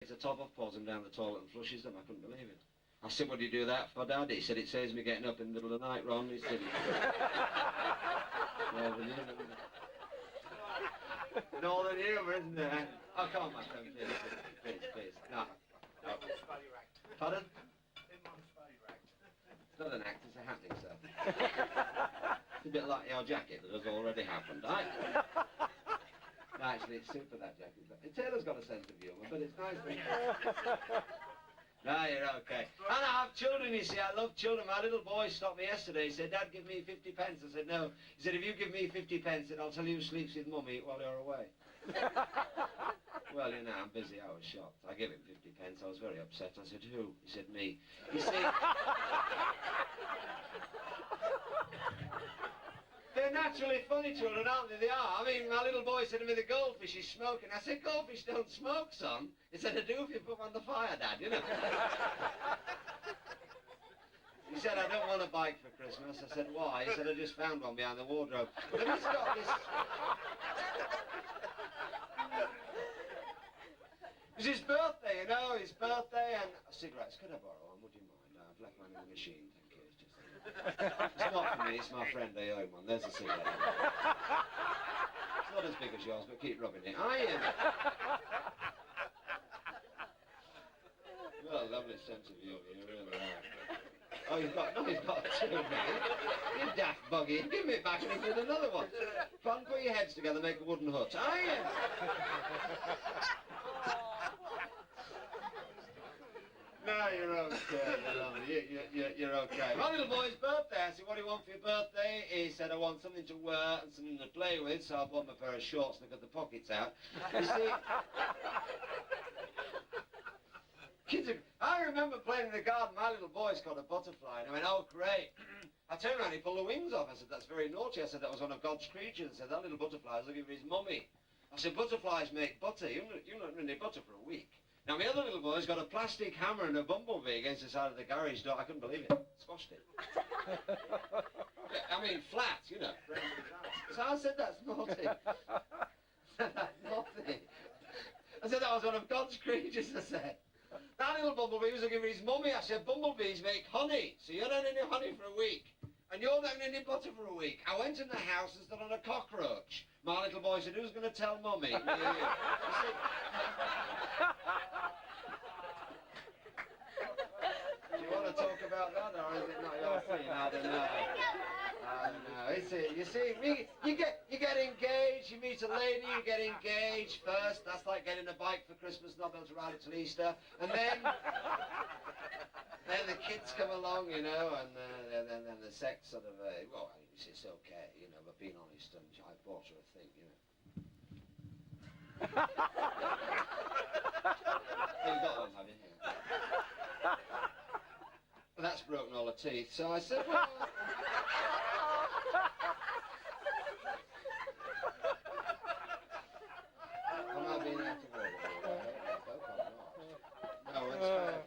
It's a top off, pulls them down the toilet and flushes them. I couldn't believe it. I said, what do you do that for, Dad? He said, it saves me getting up in the middle of the night, Ron. He said, Northern humour, isn't there? Oh, come on, my friend, please. No. Pardon? It's not an act, it's a happening, sir. It's a bit like your jacket that has already happened, right? No, actually, it's super, that jacket. Taylor's got a sense of humour, but it's nice. No, you're okay. And I have children, you see. I love children. My little boy stopped me yesterday. He said, Dad, give me 50 pence. I said, no. He said, if you give me 50 pence, then I'll tell you who sleeps with Mummy while you're away. Well, you know, I'm busy. I was shocked. I gave him 50 pence. I was very upset. I said, who? He said, me. You see... They're naturally funny children, aren't they? They are. I mean, my little boy said to me, the goldfish is smoking. I said, goldfish don't smoke, son. He said, I do if you put them on the fire, Dad, you know. He said, I don't want a bike for Christmas. I said, why? He said, I just found one behind the wardrobe. But he's got this... It was his birthday, you know, his birthday, and... Cigarettes, could I borrow one? Would you mind? I've left one in the machine, thank you. It's just... It's not for me, it's my friend, I owe him one. There's a cigarette. It's not as big as yours, but keep rubbing it. I am. Well, lovely sense of humour, you really are. Oh, you've got two, man. You daft buggy. Give me it back and give me another one. Fun, put your heads together, make a wooden hut. I am. No, you're okay, you're okay. My little boy's birthday, I said, what do you want for your birthday? He said, I want something to wear and something to play with, so I bought him a pair of shorts and I got the pockets out. You see, I remember playing in the garden, my little boy's got a butterfly, and I went, oh, great. I turned around, he pulled the wings off. I said, that's very naughty. I said, that was one of God's creatures. I said, that little butterfly was looking for his mummy. I said, butterflies make butter. You're not running butter for a week. Now, my other little boy's got a plastic hammer and a bumblebee against the side of the garage door. I couldn't believe it. Squashed it. I mean, flat, you know. So I said, that's naughty. That's naughty. I said, that was one of God's creatures, I said. That little bumblebee was looking for his mummy. I said, bumblebees make honey, so you're not any honey for a week. And you're not getting any butter for a week. I went in the house and stood on a cockroach. My little boy said, who's going to tell Mummy? Me or you? Do you want to talk about that, or is it not your thing? I don't know. I don't know. You see, you get engaged, you meet a lady, you get engaged first. That's like getting a bike for Christmas, not able to ride it till Easter. And then the kids come along, you know, and then the sex sort of, well, it's okay, you know, but being honest, and I bought her a thing, you know. You've got one, have you? Yeah. Well, that's broken all the teeth, so I said, well... Am I being out of order? I hope I'm not. No, it's right.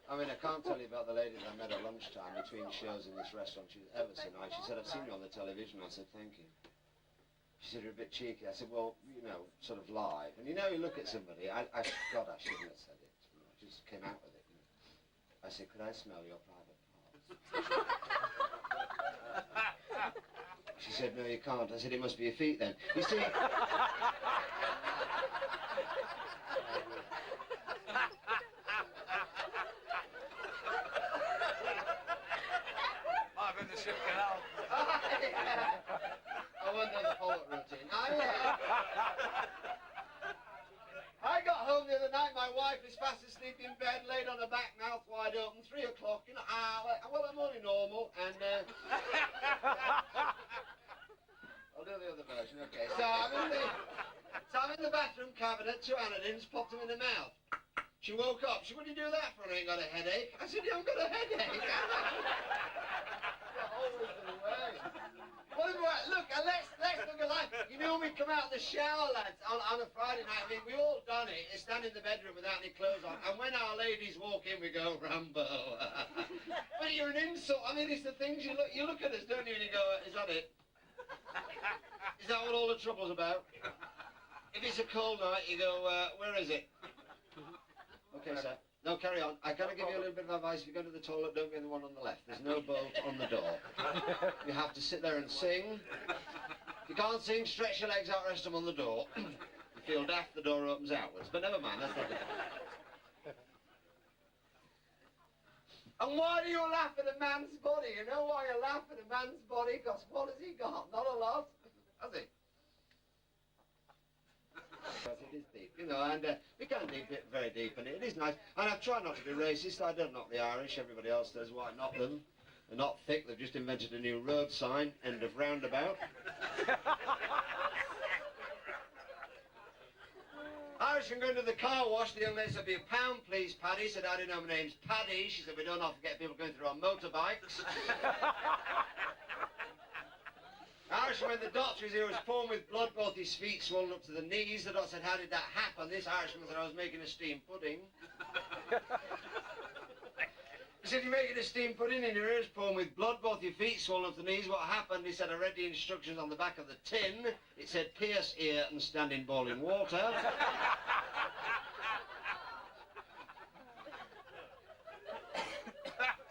I mean, I can't tell you about the lady that I met at lunchtime between shows in this restaurant. She was ever so nice. She said, I've seen you on the television. I said, thank you. She said, you're a bit cheeky. I said, well, you know, sort of live. And you know, you look at somebody, God, I shouldn't have said it. You know, I just came out with it. You know. I said, could I smell your private parts? She said, no, you can't. I said, it must be your feet then. You see... I've been the ship canal. I went on the follow-up routine. I got home the other night, my wife was fast asleep in bed, laid on her back, mouth wide open, 3 o'clock, you know, well, I'm only normal, and, I'll do the other version, okay. So I'm in the bathroom cabinet, 2 anodins, popped them in the mouth. She woke up, she said, what do you do that for? I ain't got a headache. I said, you haven't got a headache? Always the way. Well, look, let's look at life. You know, we come out of the shower, lads, on a Friday night. I mean, we all done it. It's stand in the bedroom without any clothes on. And when our ladies walk in, we go, Rambo. But you're an insult. I mean, it's the things you look at us, don't you, and you go, is that it? Is that what all the trouble's about? If it's a cold night, you go, where is it? Okay, sir. No, carry on. I gotta give you a little bit of advice. If you go to the toilet, don't go in the one on the left. There's no bolt on the door. You have to sit there and sing. If you can't sing, stretch your legs out, rest them on the door. You feel daft, the door opens outwards. But never mind, that's not it. And why do you laugh at a man's body? You know why you laugh at a man's body? Because what has he got? Not a lot. Has he? Because it is deep, you know, and we can dig it very deep, and it is nice. And I've tried not to be racist. I don't knock the Irish. Everybody else does. Why not them? They're not thick. They've just invented a new road sign, end of roundabout. Irishman going to the car wash. The young lady said, "Be £1, please, Paddy." Said, "I don't know, my name's Paddy." She said, "We don't often get people going through on motorbikes." Irishman, when the doctor was here, was pouring with blood, both his feet swollen up to the knees. The doctor said, "How did that happen?" This Irishman said, "I was making a steamed pudding." He said, "You're making a steamed pudding and your ears pouring with blood, both your feet swollen up to the knees. What happened?" He said, "I read the instructions on the back of the tin. It said, pierce ear and stand in boiling water."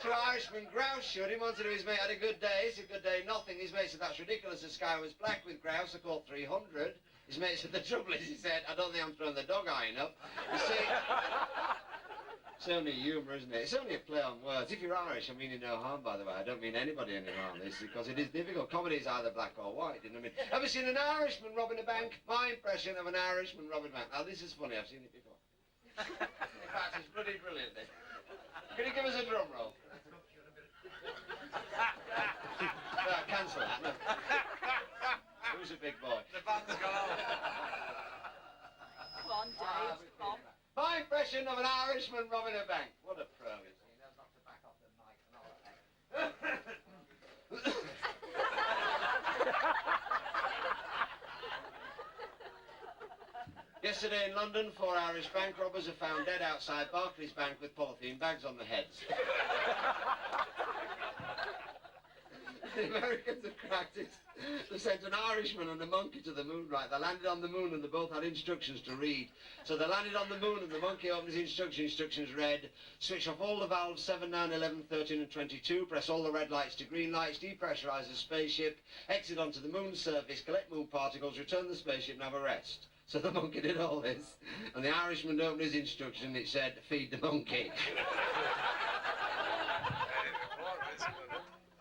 So Irishman grouse shot him. Wanted to his mate, "Had a good day." He said, "Good day, nothing." His mate said, "That's ridiculous. The sky was black with grouse. I caught 300. His mate said, "The trouble is," he said, "I don't think I'm throwing the dog high enough." You see, it's only humour, isn't it? It's only a play on words. If you're Irish, I mean you no harm, by the way. I don't mean anybody any harm, this, because it is difficult. Comedy is either black or white, you know what I mean? Ever seen an Irishman robbing a bank? My impression of an Irishman robbing a bank. Now, this is funny. I've seen it before. In fact, it's bloody brilliant. Can you give us a drum roll? No, cancel that. No. Who's a big boy? The band's gone. Come on, Dave. Come on. My impression of an Irishman robbing a bank. What a pro. He knows not to back off the mic and all that. Yesterday in London, 4 Irish bank robbers are found dead outside Barclays Bank with polythene bags on their heads. The Americans have cracked it. They sent an Irishman and a monkey to the moon, right? They landed on the moon and they both had instructions to read. So they landed on the moon and the monkey opened his instructions read, switch off all the valves 7, 9, 11, 13 and 22, press all the red lights to green lights, depressurize the spaceship, exit onto the moon's surface, collect moon particles, return the spaceship and have a rest. So the monkey did all this, and the Irishman opened his instruction and it said, feed the monkey.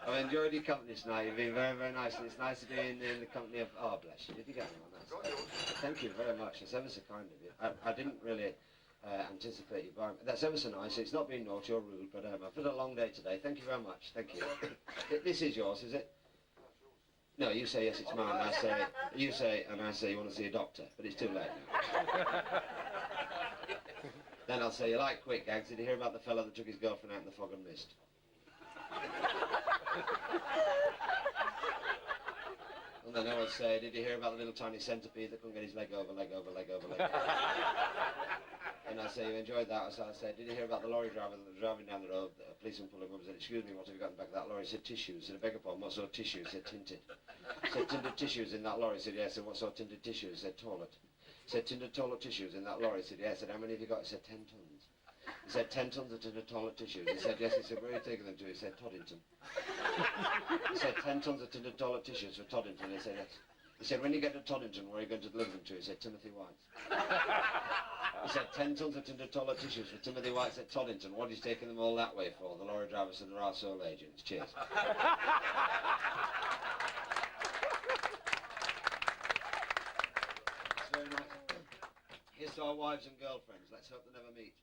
I've enjoyed your company tonight. You've been very, very nice, and it's nice to be in the company of... Oh, bless you. Did you get anyone? Thank you very much. It's ever so kind of you. I didn't really anticipate you buying... That's ever so nice. It's not being naughty or rude, but I've had a long day today. Thank you very much. Thank you. This is yours, is it? No, you say yes, it's mine. I say... You say, and I say you want to see a doctor, but it's too late now. Then I'll say, you like quick gags. Did you hear about the fellow that took his girlfriend out in the fog and mist? And then I would say, did you hear about the little tiny centipede that couldn't get his leg over, leg over, leg over, leg over? And I say, you enjoyed that? So I said, did you hear about the lorry driver that was driving down the road? A policeman pulled him up and said, excuse me, what have you got in the back of that lorry? He said, tissues. He said, I beg your pardon, what sort of tissues? He said, tinted. He said, tinted tissues in that lorry? He said, yes. I said, what sort of tinted tissues? He said, toilet. He said, tinted toilet tissues in that lorry? He said, yes. I said, how many have you got? He said, 10 tons. He said, 10 tons of tinted toilet tissues. He said, yes. He said, where are you taking them to? He said, Toddington. He said, 10 tons of tinted toilet tissues for Toddington. He said, yes. He said, when you get to Toddington, where are you going to deliver them to? He said, Timothy White's. He said, 10 tons of tinted toilet tissues for Timothy White's at Toddington. What is he taking them all that way for? The lorry driver said, there are sole agents. Cheers. It's very nice. Here's to our wives and girlfriends. Let's hope they never meet.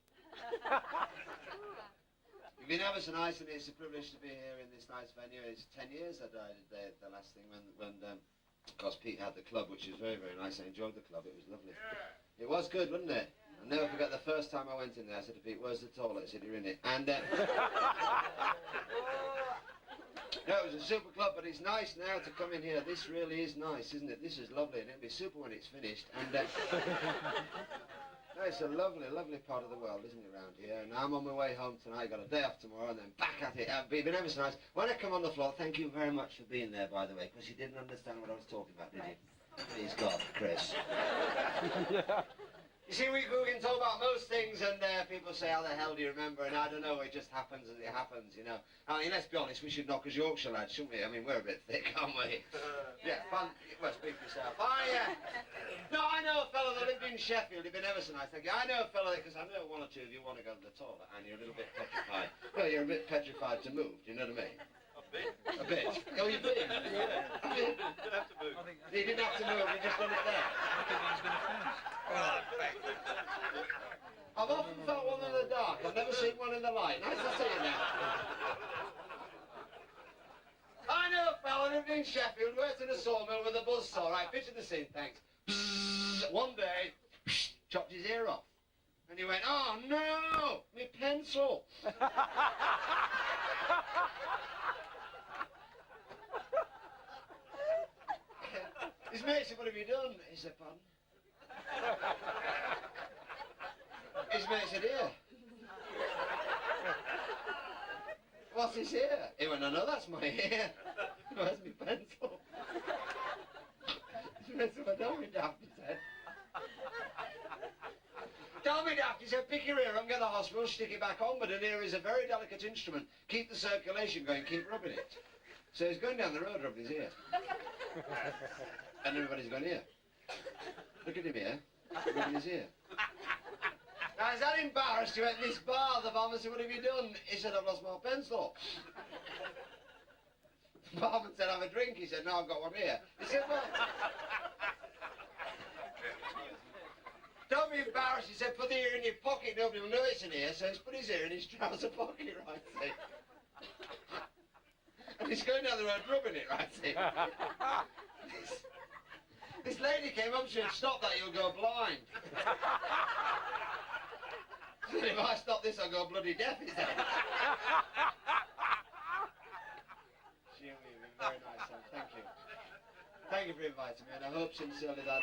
You've been ever so nice, and it's a privilege to be here in this nice venue. It's 10 years I died the last thing when of course, Pete had the club, which was very, very nice. I enjoyed the club. It was lovely. Yeah. It was good, wasn't it? I'll never forget the first time I went in there. I said to Pete, where's the toilet? He said, you're in it. And no, it was a super club, but it's nice now to come in here. This really is nice, isn't it? This is lovely, and it'll be super when it's finished. And no, it's a lovely, lovely part of the world, isn't it, around here? And I'm on my way home tonight. Got a day off tomorrow, and then back at it. It's been ever so nice. When I come on the floor, thank you very much for being there, by the way, because you didn't understand what I was talking about, did you? Please God, Chris. Yeah. You see, we can talk about most things, and people say, how the hell do you remember? And I don't know, it just happens as it happens, you know. I mean, let's be honest, we should knock as Yorkshire lads, shouldn't we? I mean, we're a bit thick, aren't we? Yeah, fun. Well, speak for yourself. No, I know a fellow that lived in Sheffield, he'd been ever so nice, thank you. I know a fellow, because I know one or two of you want to go to the toilet, and you're a little bit petrified. Well, you're a bit petrified to move, do you know what I mean? A bit. Oh, you've been? Yeah. Didn't have to move. He didn't have to move, he just done it there. I think he's going to finish. I've often felt one in the dark. I've never seen one in the light. Nice to see you now. I know a fella lived in Sheffield, worked in a sawmill with a buzzsaw. Right, picture the scene, thanks. One day, chopped his ear off. And he went, oh no, my pencil. His mate said, what have you done? He said, pardon? His mate said, here. What's this here? He went, no, that's my ear. Where's my pencil? His mate said, well, don't be daft, he said. Don't be daft, he said, pick your ear up, get to the hospital, stick it back on, but an ear is a very delicate instrument. Keep the circulation going, keep rubbing it. So he's going down the road rubbing his ear. And everybody's going, here. Look at him here, rubbing his ear. Now, is that embarrassed? He went in this bar, the barman said, what have you done? He said, I've lost my pencil. The barman said, have a drink. He said, no, I've got one here. He said, well... Don't be embarrassed. He said, put the ear in your pocket, nobody will know it's in here. So he's put his ear in his trouser pocket, right, see? And he's going down the road rubbing it, right, see? This lady came up, she said, stop that, you'll go blind. She said, if I stop this, I'll go bloody deaf, he said. You've been very nice, son. Thank you. Thank you for inviting me, and I hope sincerely that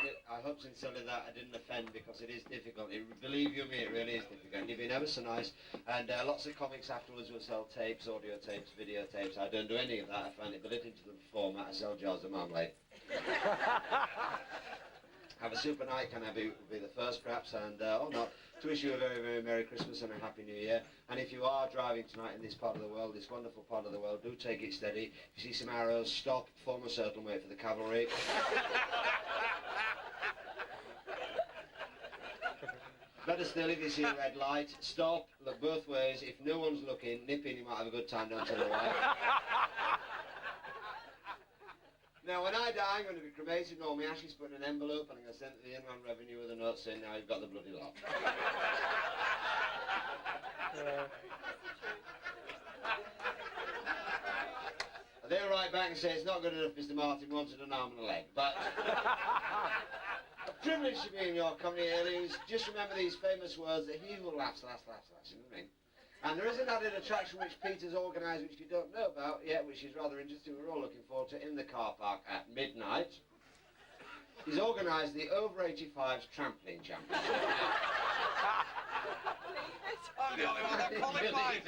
I didn't offend, because it is difficult. Believe you me, it really is difficult. You've been ever so nice, and lots of comics afterwards will sell tapes, audio tapes, video tapes. I don't do any of that. I find it belittling to the format. I sell jars of marmalade. Have a super night. Can I be the first, perhaps? And or not, to wish you a very, very Merry Christmas and a Happy New Year. And if you are driving tonight in this part of the world, this wonderful part of the world, do take it steady. If you see some arrows, stop, form a circle, and wait for the cavalry. Better still, if you see a red light, stop, look both ways. If no one's looking, nip in, you might have a good time, don't tell a lie. Now, when I die, I'm going to be cremated, and all my ashes put in an envelope, and I'm going to send it to the Inland Revenue with a note saying, now you've got the bloody lot. They'll write back and say, it's not good enough, Mr. Martin wanted an arm and a leg. But a privilege to be in your company, Elise. Just remember these famous words, that he who laughs, laughs, laughs, laughs, you know what I mean? And there is an added attraction which Peter's organised, which you don't know about yet, which is rather interesting. We're all looking forward to in the car park at midnight. He's organised the over 85s trampoline championship. I'm the only one that qualifies.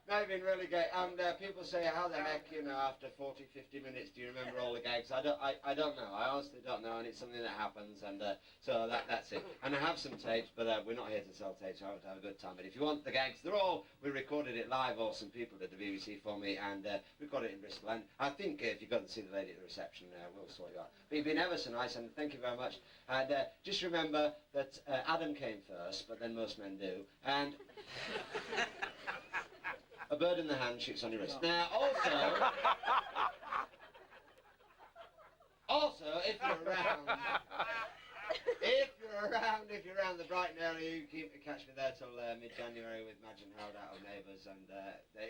They've been really great, and people say, how the heck, you know, after 40, 50 minutes, do you remember all the gags? I don't know, I honestly don't know, and it's something that happens, and so that's it. And I have some tapes, but we're not here to sell tapes, I have to have a good time. But if you want the gags, we recorded it live, or some people did the BBC for me, and recorded it in Bristol. And I think if you go and see the lady at the reception, we'll sort you out. But you've been ever so nice, and thank you very much. And just remember that Adam came first, but then most men do, and... A bird in the hand shoots on your wrist. Now, also, if you're around the Brighton area, you can catch me there till mid-January with Madge and Howard out of Neighbours, and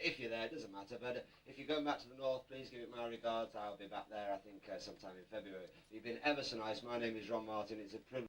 if you're there, it doesn't matter, but if you're going back to the north, please give it my regards. I'll be back there, I think, sometime in February. You've been ever so nice. My name is Ron Martin. It's a privilege.